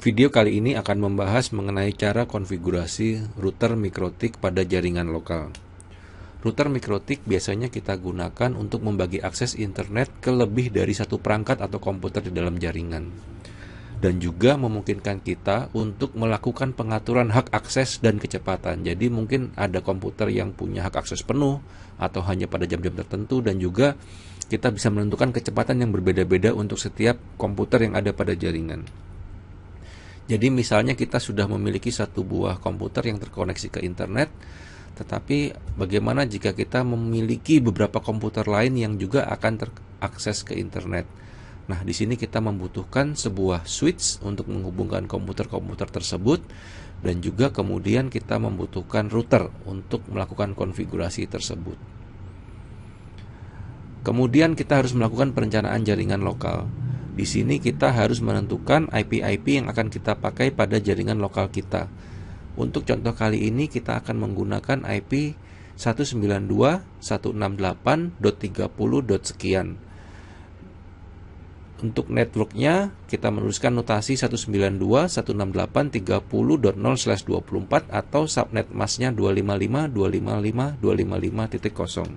Video kali ini akan membahas mengenai cara konfigurasi router MikroTik pada jaringan lokal. Router MikroTik biasanya kita gunakan untuk membagi akses internet ke lebih dari satu perangkat atau komputer di dalam jaringan. Dan juga memungkinkan kita untuk melakukan pengaturan hak akses dan kecepatan. Jadi mungkin ada komputer yang punya hak akses penuh atau hanya pada jam-jam tertentu, dan juga kita bisa menentukan kecepatan yang berbeda-beda untuk setiap komputer yang ada pada jaringan. Jadi misalnya kita sudah memiliki satu buah komputer yang terkoneksi ke internet, tetapi bagaimana jika kita memiliki beberapa komputer lain yang juga akan terakses ke internet? Nah, di sini kita membutuhkan sebuah switch untuk menghubungkan komputer-komputer tersebut, dan juga kemudian kita membutuhkan router untuk melakukan konfigurasi tersebut. Kemudian kita harus melakukan perencanaan jaringan lokal. Di sini kita harus menentukan IP-IP yang akan kita pakai pada jaringan lokal kita. Untuk contoh kali ini kita akan menggunakan IP 192.168.30. Untuk networknya kita menuliskan notasi 192.168.30.0/24 atau subnet masknya 255.255.255.0.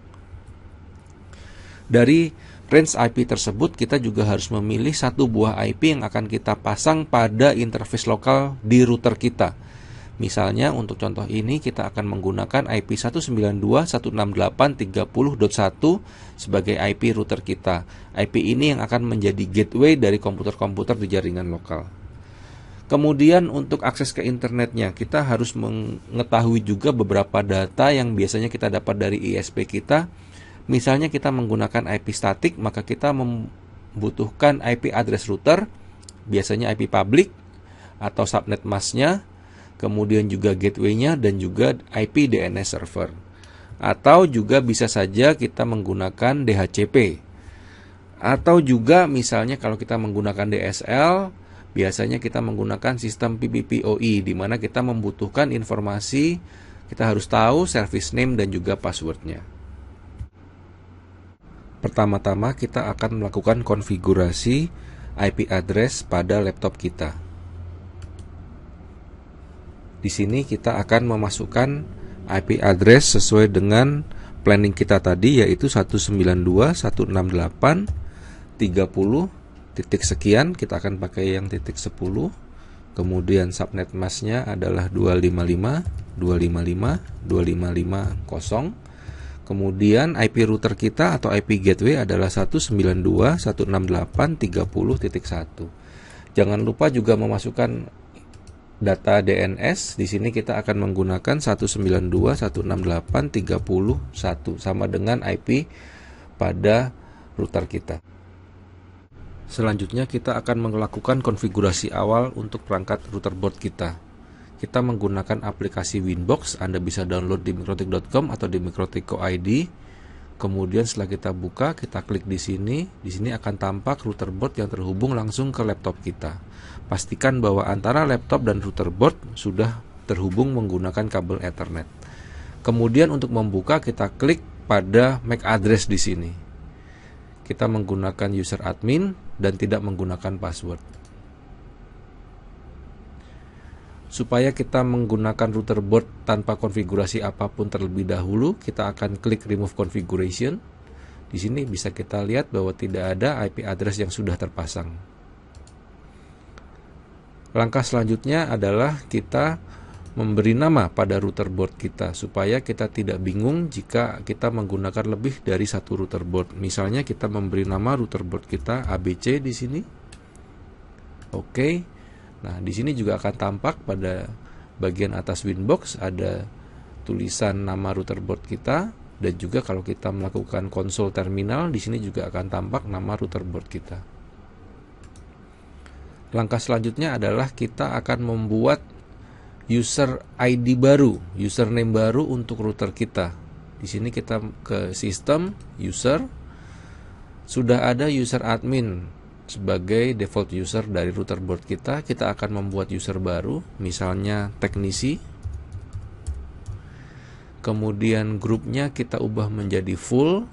Dari range IP tersebut kita juga harus memilih satu buah IP yang akan kita pasang pada interface lokal di router kita. Misalnya untuk contoh ini kita akan menggunakan IP 192.168.30.1 sebagai IP router kita. IP ini yang akan menjadi gateway dari komputer-komputer di jaringan lokal. Kemudian untuk akses ke internetnya kita harus mengetahui juga beberapa data yang biasanya kita dapat dari ISP kita. Misalnya kita menggunakan IP statik, maka kita membutuhkan IP address router, biasanya IP public atau subnet masknya, kemudian juga gateway-nya, dan juga IP DNS server. Atau juga bisa saja kita menggunakan DHCP. Atau juga misalnya kalau kita menggunakan DSL, biasanya kita menggunakan sistem PPPoE, di mana kita membutuhkan informasi, kita harus tahu service name dan juga passwordnya. Pertama-tama kita akan melakukan konfigurasi IP address pada laptop kita. Di sini kita akan memasukkan IP address sesuai dengan planning kita tadi, yaitu 192.168.30 titik sekian. Kita akan pakai yang titik 10. Kemudian subnet masknya adalah 255.255.255.0. Kemudian IP router kita atau IP gateway adalah 192.168.30.1. Jangan lupa juga memasukkan data DNS. Di sini kita akan menggunakan 192.168.30.1 sama dengan IP pada router kita. Selanjutnya kita akan melakukan konfigurasi awal untuk perangkat router board kita. Kita menggunakan aplikasi Winbox. Anda bisa download di mikrotik.com atau di mikrotik.co.id. Kemudian setelah kita buka, kita klik di sini. Di sini akan tampak router board yang terhubung langsung ke laptop kita. Pastikan bahwa antara laptop dan router board sudah terhubung menggunakan kabel Ethernet. Kemudian untuk membuka, kita klik pada MAC address di sini. Kita menggunakan user admin dan tidak menggunakan password. Supaya kita menggunakan router board tanpa konfigurasi apapun terlebih dahulu, kita akan klik remove configuration. Di sini bisa kita lihat bahwa tidak ada IP address yang sudah terpasang. Langkah selanjutnya adalah kita memberi nama pada router board kita supaya kita tidak bingung jika kita menggunakan lebih dari satu router board. Misalnya kita memberi nama router board kita ABC di sini. Oke. Nah, di sini juga akan tampak pada bagian atas Winbox ada tulisan nama router board kita, dan juga kalau kita melakukan konsol terminal, di sini juga akan tampak nama router board kita. Langkah selanjutnya adalah kita akan membuat user ID baru, username baru untuk router kita. Di sini kita ke sistem, user, sudah ada user admin sebagai default user dari router board kita. Kita akan membuat user baru, misalnya teknisi. Kemudian grupnya kita ubah menjadi full.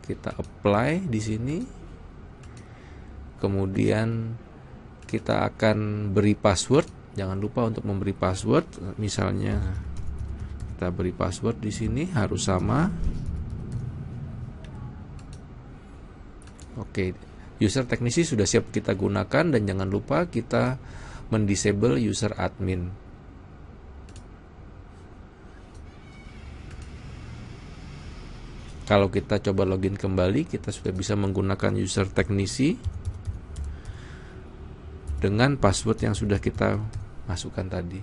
Kita apply di sini. Kemudian kita akan beri password. Jangan lupa untuk memberi password. Misalnya kita beri password di sini harus sama. Oke, user teknisi sudah siap kita gunakan, dan jangan lupa kita mendisable user admin. Kalau kita coba login kembali, kita sudah bisa menggunakan user teknisi dengan password yang sudah kita masukkan tadi.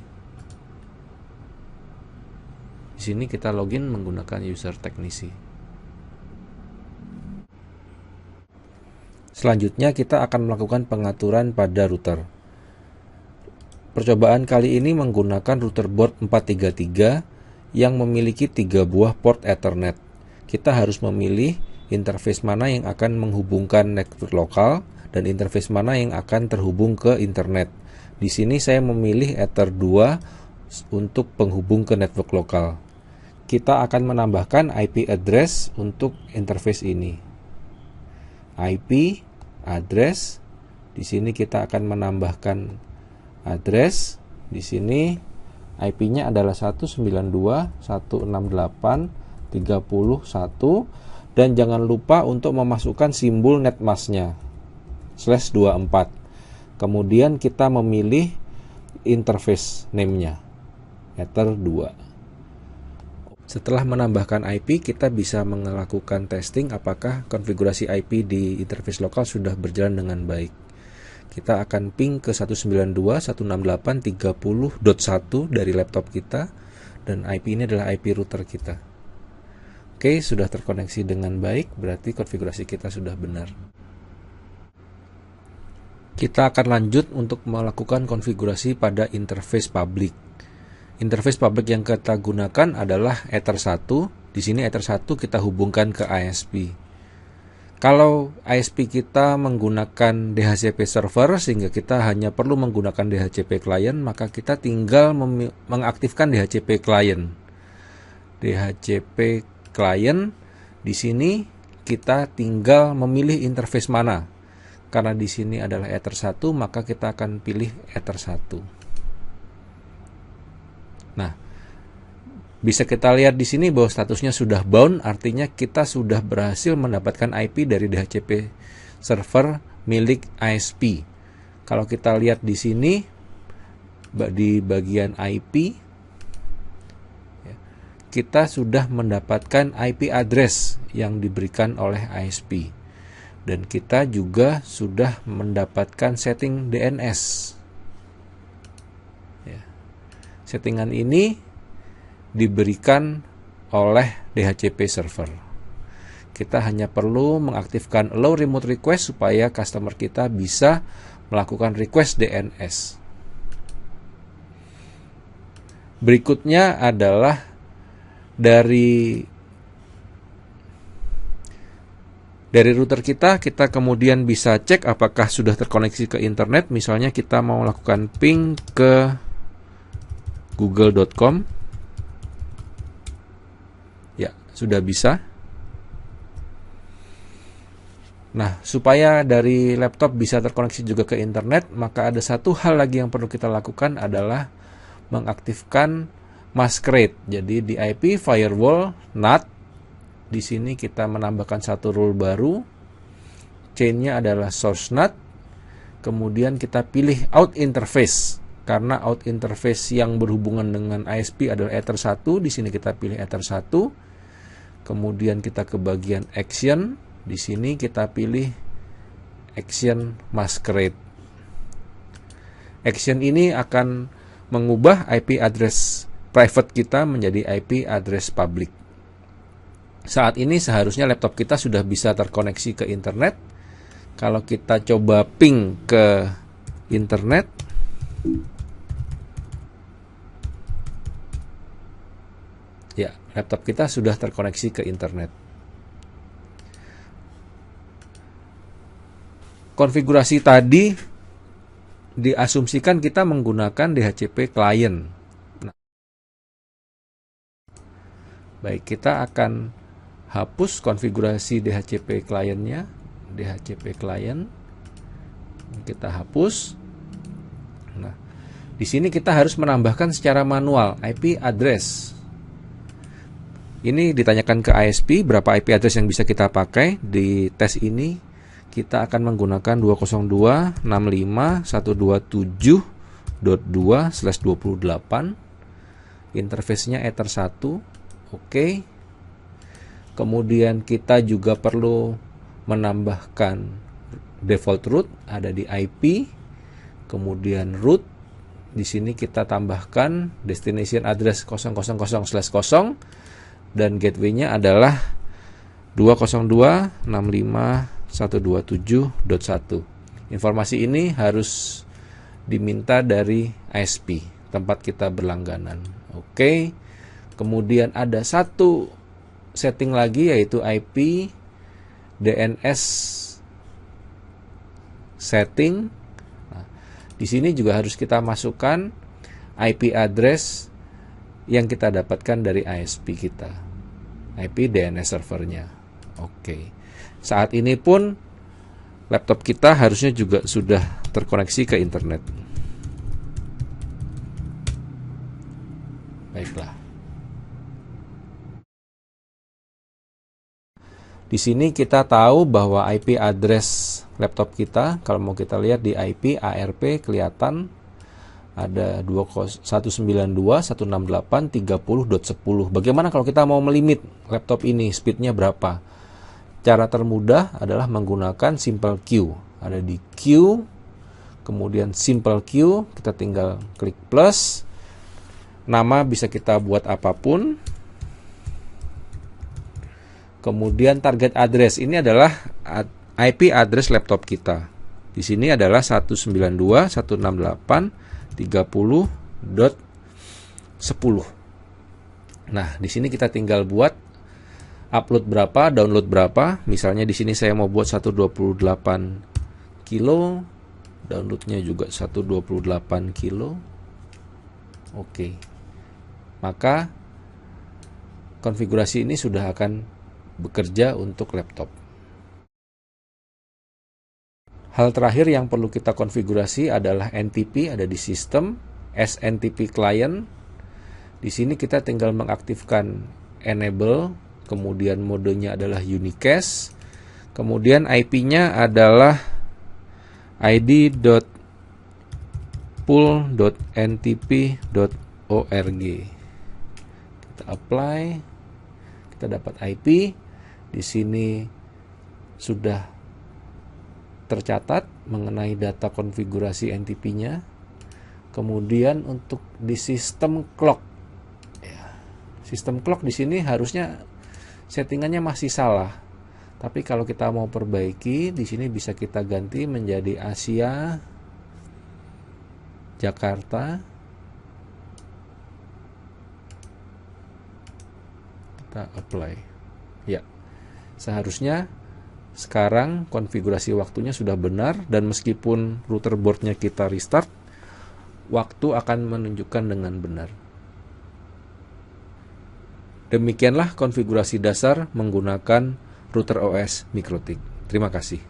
Di sini kita login menggunakan user teknisi. Selanjutnya kita akan melakukan pengaturan pada router. Percobaan kali ini menggunakan router board 433 yang memiliki 3 buah port Ethernet. Kita harus memilih interface mana yang akan menghubungkan network lokal dan interface mana yang akan terhubung ke internet. Di sini saya memilih Ether 2 untuk penghubung ke network lokal. Kita akan menambahkan IP address untuk interface ini. IP address. Di sini kita akan menambahkan address. Di sini IP-nya adalah 192.168.31, dan jangan lupa untuk memasukkan simbol netmasknya /24. Kemudian kita memilih interface name-nya Ether 2. Setelah menambahkan IP, kita bisa melakukan testing apakah konfigurasi IP di interface lokal sudah berjalan dengan baik. Kita akan ping ke 192.168.30.1 dari laptop kita, dan IP ini adalah IP router kita. Oke, sudah terkoneksi dengan baik, berarti konfigurasi kita sudah benar. Kita akan lanjut untuk melakukan konfigurasi pada interface public. Interface public yang kita gunakan adalah Ether 1. Di sini Ether 1 kita hubungkan ke ISP. Kalau ISP kita menggunakan DHCP server sehingga kita hanya perlu menggunakan DHCP client, maka kita tinggal mengaktifkan DHCP client. DHCP client, di sini kita tinggal memilih interface mana. Karena di sini adalah Ether 1, maka kita akan pilih Ether 1. Nah, bisa kita lihat di sini bahwa statusnya sudah bound, artinya kita sudah berhasil mendapatkan IP dari DHCP server milik ISP. Kalau kita lihat di sini di bagian IP, kita sudah mendapatkan IP address yang diberikan oleh ISP. Dan kita juga sudah mendapatkan setting DNS. Ya. Settingan ini diberikan oleh DHCP server. Kita hanya perlu mengaktifkan allow remote request supaya customer kita bisa melakukan request DNS. Berikutnya adalah dari router kita kemudian bisa cek apakah sudah terkoneksi ke internet. Misalnya kita mau melakukan ping ke google.com. Ya, sudah bisa. Nah, supaya dari laptop bisa terkoneksi juga ke internet, maka ada satu hal lagi yang perlu kita lakukan adalah mengaktifkan masquerade. Jadi di IP firewall NAT, di sini kita menambahkan satu rule baru. Chainnya adalah source NAT. Kemudian kita pilih out interface. Karena out interface yang berhubungan dengan ISP adalah Ether 1. Di sini kita pilih Ether 1. Kemudian kita ke bagian action. Di sini kita pilih action masquerade. Action ini akan mengubah IP address private kita menjadi IP address public. Saat ini seharusnya laptop kita sudah bisa terkoneksi ke internet. Kalau kita coba ping ke internet, ya, laptop kita sudah terkoneksi ke internet. Konfigurasi tadi diasumsikan kita menggunakan DHCP client. Nah, baik, kita akan hapus konfigurasi DHCP client-nya. DHCP client kita hapus. Nah, di sini kita harus menambahkan secara manual IP address. Ini ditanyakan ke ISP berapa IP address yang bisa kita pakai. Di tes ini kita akan menggunakan 202.168.2/28. Interface-nya Ether 1. Oke. Kemudian kita juga perlu menambahkan default root ada di IP. Kemudian root di sini kita tambahkan destination address 000/0 dan gateway-nya adalah 202.165.127.1. Informasi ini harus diminta dari ISP, tempat kita berlangganan. Oke. Kemudian ada satu setting lagi yaitu IP DNS setting. Nah, di sini juga harus kita masukkan IP address yang kita dapatkan dari ISP kita, IP DNS servernya. Oke. Saat ini pun laptop kita harusnya juga sudah terkoneksi ke internet. Baiklah. Di sini kita tahu bahwa IP address laptop kita, kalau mau kita lihat di IP ARP kelihatan ada 192.168.30.10. Bagaimana kalau kita mau melimit laptop ini, speednya berapa? Cara termudah adalah menggunakan Simple Queue. Ada di Queue, kemudian Simple Queue, kita tinggal klik plus. Nama bisa kita buat apapun. Kemudian target address, ini adalah IP address laptop kita. Di sini adalah 192.168.30.10. Nah, di sini kita tinggal buat upload berapa, download berapa. Misalnya di sini saya mau buat 128 kilo, downloadnya juga 128 kilo. Oke. Maka konfigurasi ini sudah akan bekerja untuk laptop. Hal terakhir yang perlu kita konfigurasi adalah NTP, ada di sistem, SNTP client. Di sini kita tinggal mengaktifkan enable, kemudian modenya adalah unicast, kemudian IP-nya adalah id.pool.ntp.org. Kita apply, kita dapat IP. Di sini sudah tercatat mengenai data konfigurasi NTP-nya. Kemudian untuk di sistem clock, sistem clock di sini harusnya settingannya masih salah. Tapi kalau kita mau perbaiki, di sini bisa kita ganti menjadi Asia Jakarta. Kita apply. Ya. Seharusnya sekarang konfigurasi waktunya sudah benar, dan meskipun router boardnya kita restart, waktu akan menunjukkan dengan benar. Demikianlah konfigurasi dasar menggunakan router OS MikroTik. Terima kasih.